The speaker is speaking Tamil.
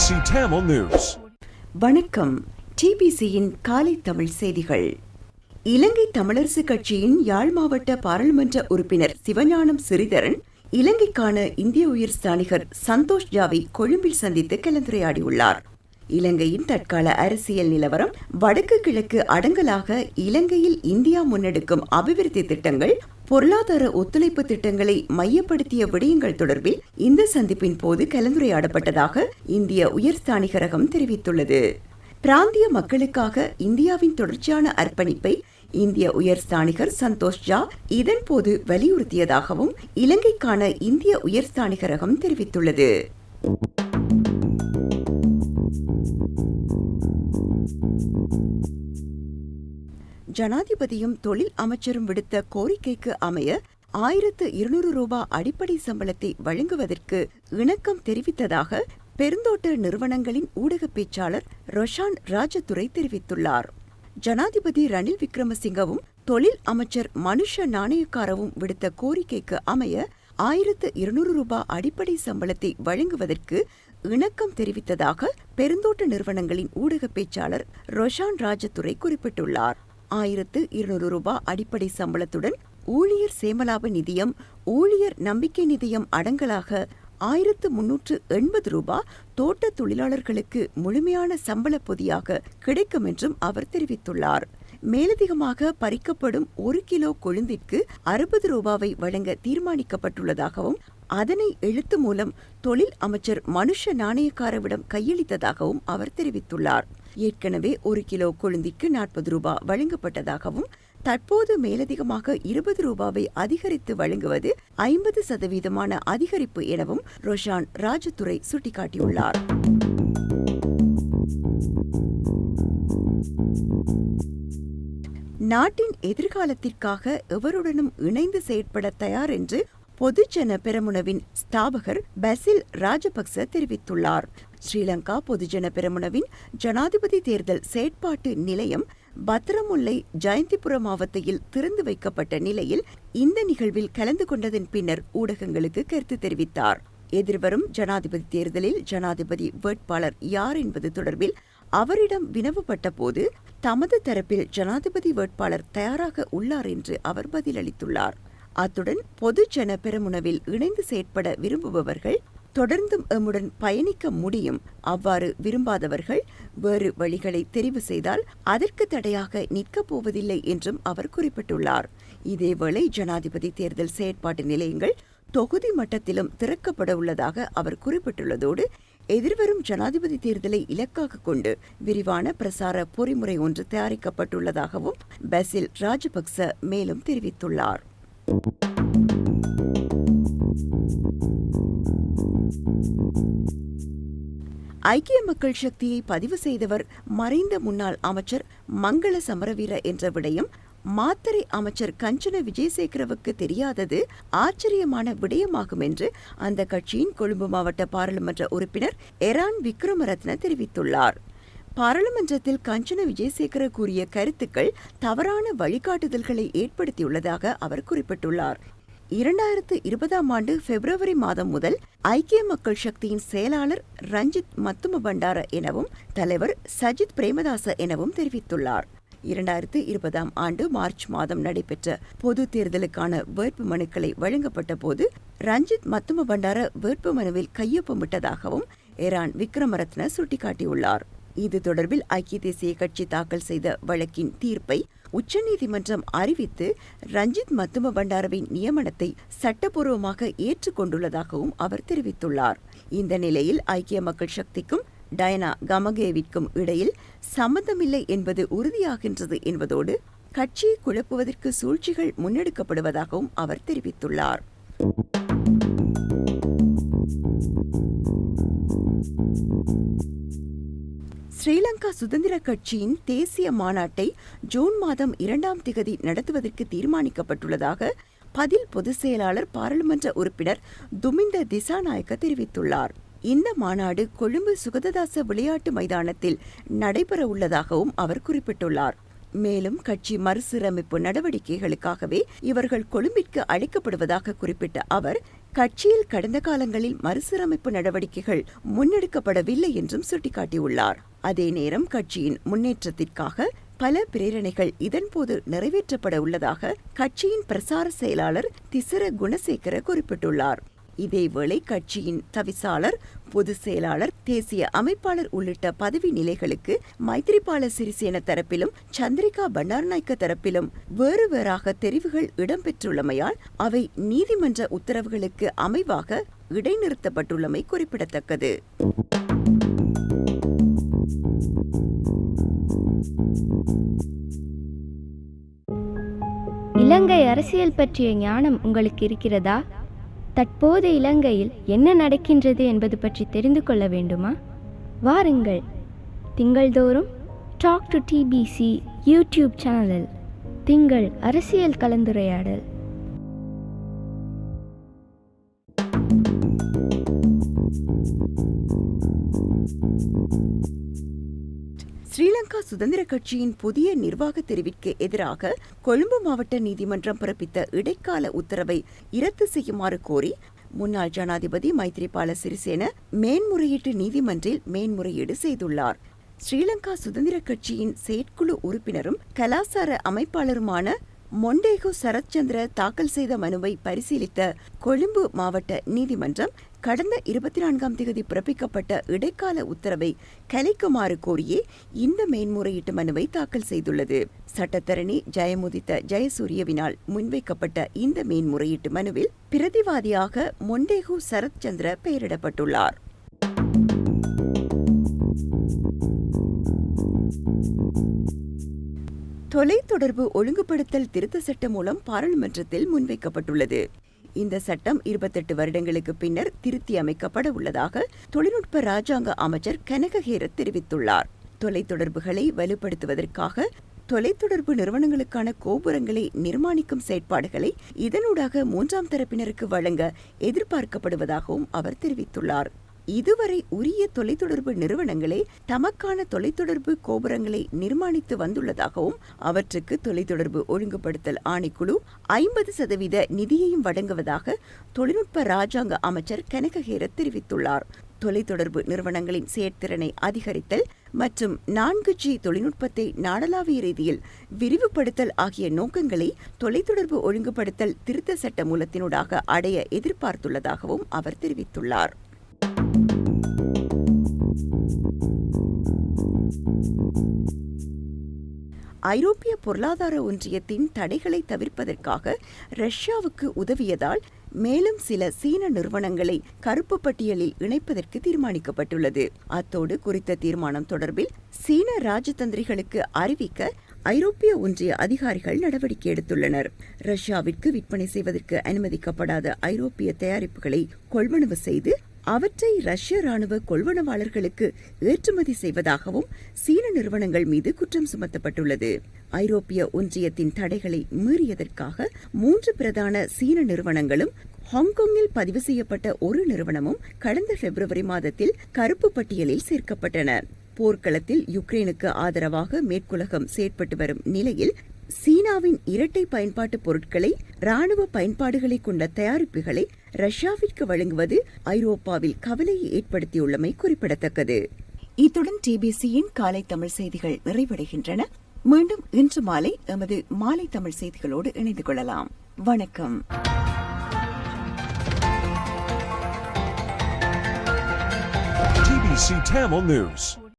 TBC Tamil News. வணக்கம். டிபிசியின் காலை தமிழ் செய்திகள். இலங்கை தமிழரசு கட்சியின் யாழ் மாவட்ட பாராளுமன்ற உறுப்பினர் சிவஞானம் சிறிதரன் இலங்கைக்கான இந்திய உயர் ஸ்தானிகர் சந்தோஷ் ஜாவை கொழும்பில் சந்தித்து கலந்துரையாடியுள்ளார். இலங்கையின் தற்கால அரசியல் நிலவரம், வடக்கு கிழக்கு அடங்கலாக இலங்கையில் இந்தியா முன்னெடுக்கும் அபிவிருத்தி திட்டங்கள், பொருளாதார ஒத்துழைப்பு திட்டங்களை மையப்படுத்திய விடயங்கள் தொடர்பில் இந்த சந்திப்பின் போது கலந்துரையாடப்பட்டதாக இந்திய உயர்ஸ்தானிகரகம் தெரிவித்துள்ளது. பிராந்திய மக்களுக்காக இந்தியாவின் தொடர்ச்சியான அர்ப்பணிப்பை இந்திய உயர்ஸ்தானிகர் சந்தோஷ் ஜா இதன்போது வலியுறுத்தியதாகவும் இலங்கைக்கான இந்திய உயர்ஸ்தானிகரகம் தெரிவித்துள்ளது. ஜனாதிபதியும் தொழில் அமைச்சரும் விடுத்த கோரிக்கைக்கு அமைய 1200 ரூபாய் அடிப்படை சம்பளத்தை வழங்குவதற்கு இணக்கம் தெரிவித்ததாக பெருந்தோட்ட நிறுவனங்களின் ஊடக பேச்சாளர் ரொஷான் ராஜதுரை தெரிவித்துள்ளார். ஜனாதிபதி ரணில் விக்ரமசிங்கவும் தொழில் அமைச்சர் மனுஷ நாணயக்காரவும் விடுத்த கோரிக்கைக்கு அமைய 1200 ரூபாய் அடிப்படை சம்பளத்தை வழங்குவதற்கு இணக்கம் தெரிவித்ததாக பெருந்தோட்ட நிறுவனங்களின் ஊடக பேச்சாளர் ரொஷான் ராஜதுரை குறிப்பிட்டுள்ளார். 1200 ரூபாய் அடிப்படை சம்பளத்துடன் ஊழியர் சேமலாப நிதியம், ஊழியர் நம்பிக்கை நிதியம் அடங்கலாக 1380 ரூபாய் தோட்ட தொழிலாளர்களுக்கு முழுமையான சம்பள பொதியாக கிடைக்கும் என்றும் அவர் தெரிவித்துள்ளார். மேலதிகமாக பறிக்கப்படும் 1 கிலோ கொழுந்திற்கு 60 ரூபாவை வழங்க தீர்மானிக்கப்பட்டுள்ளதாகவும் அதனை எழுத்து மூலம் தொழில் அமைச்சர் மனுஷ நாணயக்காரவிடம் கையளித்ததாகவும் அவர் தெரிவித்துள்ளார். ஏற்கனவே 1 கிலோ கொழுந்திற்கு 40 ரூபாய் வழங்கப்பட்டதாகவும் தற்போது மேலதிகமாக 20 ரூபாவை அதிகரித்து வழங்குவது 50% அதிகரிப்பு எனவும் ரொஷான் ராஜதுரை சுட்டிக்காட்டியுள்ளார். நாட்டின் எதிர்காலத்திற்காக எவருடனும் இணைந்து செயற்பட தயார் என்று பொதுஜன பெரமுனவின் ஸ்தாபகர் பசில் ராஜபக்ச தெரிவித்துள்ளார். ஸ்ரீலங்கா பொதுஜன பெரமுனவின் ஜனாதிபதி தேர்தல் செயற்பாட்டு நிலையம் பத்திரமுல்லை ஜயந்திபுர மாவட்டத்தில் திறந்து வைக்கப்பட்ட நிலையில் இந்த நிகழ்வில் கலந்து கொண்டதன் பின்னர் ஊடகங்களுக்கு கருத்து தெரிவித்தார். எதிர்வரும் ஜனாதிபதி தேர்தலில் ஜனாதிபதி வேட்பாளர் யார் என்பது தொடர்பில் அவரிடம் வினவப்பட்ட போது தமது தரப்பில் ஜனாதிபதி வேட்பாளர் தயாராக உள்ளார் என்று அவர் பதிலளித்துள்ளார். அத்துடன் பொதுஜன பெரமுனவில் இணைந்து செயற்பட விரும்புபவர்கள் தொடர்ந்தும் எம்முடன் பயணிக்க முடியும். அவ்வாறு விரும்பாதவர்கள் வேறு வழிகளை தெரிவு செய்தால் அதற்கு தடையாக நிற்கப் போவதில்லை என்றும் அவர் குறிப்பிட்டுள்ளார். இதேவேளை ஜனாதிபதி தேர்தல் செயற்பாட்டு நிலையங்கள் தொகுதி மட்டத்திலும் திறக்கப்பட உள்ளதாக அவர் குறிப்பிட்டுள்ளதோடு எதிர்வரும் ஜனாதிபதி தேர்தலை இலக்காக கொண்டு விரிவான பிரசார பொறிமுறை ஒன்று தயாரிக்கப்பட்டுள்ளதாகவும் பசில் ராஜபக்ச மேலும் தெரிவித்துள்ளார். ஐக்கிய மக்கள் சக்தியை பதிவு செய்தவர் மறைந்த முன்னாள் அமைச்சர் மங்கள சமரவீர என்ற விடயம் மாத்தறை அமைச்சர் கஞ்சன விஜயசேகரவுக்கு தெரியாதது ஆச்சரியமான விடயமாகும் என்று அந்த கட்சியின் கொழும்பு மாவட்ட பாராளுமன்ற உறுப்பினர் எரான் விக்ரமரத்ன தெரிவித்துள்ளார். பாராளுமன்றத்தில் கஞ்சன விஜயசேகர கூறிய கருத்துக்கள் தவறான வழிகாட்டுதல்களை ஏற்படுத்தியுள்ளதாக அவர் குறிப்பிட்டுள்ளார். 2020 பிப்ரவரி மாதம் முதல் ஐக்கிய மக்கள் சக்தியின் செயலாளர் ரஞ்சித் மத்தும பண்டார எனவும் தலைவர் சஜித் பிரேமதாச எனவும் தெரிவித்துள்ளார். 2020 மார்ச் மாதம் நடைபெற்ற பொது தேர்தலுக்கான வேட்பு மனுக்களை வழங்கப்பட்ட போது ரஞ்சித் மத்தும பண்டார வேட்பு மனுவில் கையொப்பமிட்டதாகவும் எரான் விக்ரமரத்ன சுட்டிக்காட்டியுள்ளார். இது தொடர்பில் ஐக்கிய தேசிய கட்சி தாக்கல் செய்த வழக்கின் தீர்ப்பை உச்சநீதிமன்றம் அறிவித்து ரஞ்சித் மத்தும பண்டாரவின் நியமனத்தை சட்டப்பூர்வமாக ஏற்றுக்கொண்டுள்ளதாகவும் அவர் தெரிவித்துள்ளார். இந்த நிலையில் ஐக்கிய மக்கள் சக்திக்கும் டயனா கமகேவிற்கும் இடையில் சம்பந்தமில்லை என்பது உறுதியாகின்றது என்பதோடு கட்சியை குழப்புவதற்கு சூழ்ச்சிகள் முன்னெடுக்கப்படுவதாகவும் அவர் தெரிவித்துள்ளார். ஸ்ரீலங்கா சுதந்திர கட்சியின் தேசிய மாநாட்டை ஜூன் மாதம் 2 நடத்துவதற்கு தீர்மானிக்கப்பட்டுள்ளதாக பதில் பொதுச் செயலாளர் பாராளுமன்ற உறுப்பினர் துமிந்த திசாநாயக்க தெரிவித்துள்ளார். இந்த மாநாடு கொழும்பு சுகததாச விளையாட்டு மைதானத்தில் நடைபெற உள்ளதாகவும் அவர் குறிப்பிட்டுள்ளார். மேலும் கட்சி மறுசீரமைப்பு நடவடிக்கைகளுக்காகவே இவர்கள் கொழும்பிற்கு அழைக்கப்படுவதாக குறிப்பிட்ட அவர், கட்சியில் கடந்த காலங்களில் மறுசீரமைப்பு நடவடிக்கைகள் முன்னெடுக்கப்படவில்லை என்றும் சுட்டிக்காட்டியுள்ளார். அதே நேரம் கட்சியின் முன்னேற்றத்திற்காக பல பிரேரணைகள் இதன்போது நிறைவேற்றப்பட உள்ளதாக கட்சியின் பிரசார செயலாளர் திசர குணசேகர குறிப்பிட்டுள்ளார். இதேவேளை கட்சியின் தவிசாளர், பொதுச் செயலாளர், தேசிய அமைப்பாளர் உள்ளிட்ட பதவி நிலைகளுக்கு மைத்திரிபால சிறிசேன தரப்பிலும் சந்திரிகா பண்டாரநாயக்க தரப்பிலும் வேறு வேறாக தெரிவுகள் இடம்பெற்றுள்ளமையால் அவை நீதிமன்ற உத்தரவுகளுக்கு அமைவாக இடைநிறுத்தப்பட்டுள்ளமை குறிப்பிடத்தக்கது. இலங்கை அரசியல் பற்றிய ஞானம் உங்களுக்கு இருக்கிறதா? தற்போது இலங்கையில் என்ன நடக்கின்றது என்பது பற்றி தெரிந்து கொள்ள வேண்டுமா? வாருங்கள், திங்கள்தோறும் டாக் டு டிபிசி யூடியூப் சேனலில் திங்கள் அரசியல் கலந்துரையாடல். ஸ்ரீலங்கா சுதந்திர கட்சியின் புதிய நிர்வாக தெரிவிற்கு எதிராக கொழும்பு மாவட்ட நீதிமன்றம் பிறப்பித்த இடைக்கால உத்தரவை இரத்து செய்யுமாறு கோரி முன்னாள் ஜனாதிபதி மைத்திரிபால சிறிசேன மேன்முறையீட்டு நீதிமன்றில் மேன்முறையீடு செய்துள்ளார். ஸ்ரீலங்கா சுதந்திர கட்சியின் செயற்குழு உறுப்பினரும் கலாசார அமைப்பாளருமான மொண்டேகோ சரத்சந்திர தாக்கல் செய்த மனுவை பரிசீலித்த கொழும்பு மாவட்ட நீதிமன்றம் கடந்த 24ஆம் தேதி பிறப்பிக்கப்பட்ட இடைக்கால உத்தரவை கலைக்குமாறு கோரியே இந்த மேன்முறையீட்டு மனுவை தாக்கல் செய்துள்ளது. சட்டத்தரணி ஜெயமுதித்த ஜெயசூரியவினால் முன்வைக்கப்பட்ட இந்த மேன்முறையீட்டு மனுவில் பிரதிவாதியாக மொண்டேகோ சரத்சந்திர பெயரிடப்பட்டுள்ளார். தொலைத்தொடர்பு ஒழுங்குபடுத்தல் திருத்த சட்டம் மூலம் பாராளுமன்றத்தில் முன்வைக்கப்பட்டுள்ளது. இந்த சட்டம் 28 வருடங்களுக்கு பின்னர் திருத்தி அமைக்கப்பட உள்ளதாக தொழில்நுட்ப ராஜாங்க அமைச்சர் கனகஹேர தெரிவித்துள்ளார். தொலைத்தொடர்புகளை வலுப்படுத்துவதற்காக தொலைத்தொடர்பு நிறுவனங்களுக்கான கோபுரங்களை நிர்மாணிக்கும் செயற்பாடுகளை இதனூடாக 3ஆம் தரப்பினருக்கு வழங்க எதிர்பார்க்கப்படுவதாகவும் அவர் தெரிவித்துள்ளார். இதுவரை உரிய தொலைத்தொடர்பு நிறுவனங்களே தமக்கான தொலைத்தொடர்பு கோபுரங்களை நிர்மாணித்து வந்துள்ளதாகவும் அவற்றுக்கு தொலைத்தொடர்பு ஒழுங்குபடுத்தல் ஆணைக்குழு 50% நிதியையும் வழங்குவதாக தொழில்நுட்ப ராஜாங்க அமைச்சர் கனகஹேர தெரிவித்துள்ளார். தொலைத்தொடர்பு நிறுவனங்களின் செயற்திறனை அதிகரித்தல் மற்றும் 4G தொழில்நுட்பத்தை நாடளாவிய ரீதியில் விரிவுபடுத்தல் ஆகிய நோக்கங்களை தொலைத்தொடர்பு ஒழுங்குபடுத்தல் திருத்த சட்ட மூலத்தினூடாக அடைய எதிர்பார்த்துள்ளதாகவும் அவர் தெரிவித்துள்ளார். ஐரோப்பிய பொருளாதார ஒன்றியத்தின் தடைகளை தவிர்ப்பதற்காக ரஷ்யாவுக்கு உதவியதால் மேலும் சில சீன நிறுவனங்களை கருப்பு பட்டியலில் இணைப்பதற்கு தீர்மானிக்கப்பட்டுள்ளது. அத்தோடு குறித்த தீர்மானம் தொடர்பில் சீன ராஜதந்திரிகளுக்கு அறிவிக்க ஐரோப்பிய ஒன்றிய அதிகாரிகள் நடவடிக்கை எடுத்துள்ளனர். ரஷ்யாவிற்கு விற்பனை செய்வதற்கு அனுமதிக்கப்படாத ஐரோப்பிய தயாரிப்புகளை கொள்வனவு செய்து அவற்றை ரஷ்ய ராணுவ கொள்வனவாளர்களுக்கு ஏற்றுமதி செய்வதாகவும் சீன நிறுவனங்கள் மீது குற்றம் சுமத்தப்பட்டுள்ளது. ஐரோப்பிய ஒன்றியத்தின் தடைகளை மீறியதற்காக 3 பிரதான சீன நிறுவனங்களும் ஹாங்காங்கில் பதிவு செய்யப்பட்ட ஒரு நிறுவனமும் கடந்த பிப்ரவரி மாதத்தில் கருப்பு பட்டியலில் சேர்க்கப்பட்டன. போர்க்களத்தில் யுக்ரைனுக்கு ஆதரவாக மேற்குலகம் செயற்பட்டு வரும் நிலையில் சீனாவின் இரட்டை பயன்பாட்டு பொருட்களை, ராணுவ பயன்பாடுகளை கொண்ட தயாரிப்புகளை ரஷ்யாவிற்கு வழங்குவது ஐரோப்பாவில் கவலையை ஏற்படுத்தியுள்ளமை குறிப்பிடத்தக்கது. இத்துடன் டிபிசியின் காலை தமிழ் செய்திகள் நிறைவடைகின்றன. மீண்டும் இன்று மாலை எமது மாலை தமிழ் செய்திகளோடு இணைந்து கொள்ளலாம். வணக்கம். TBC Tamil News.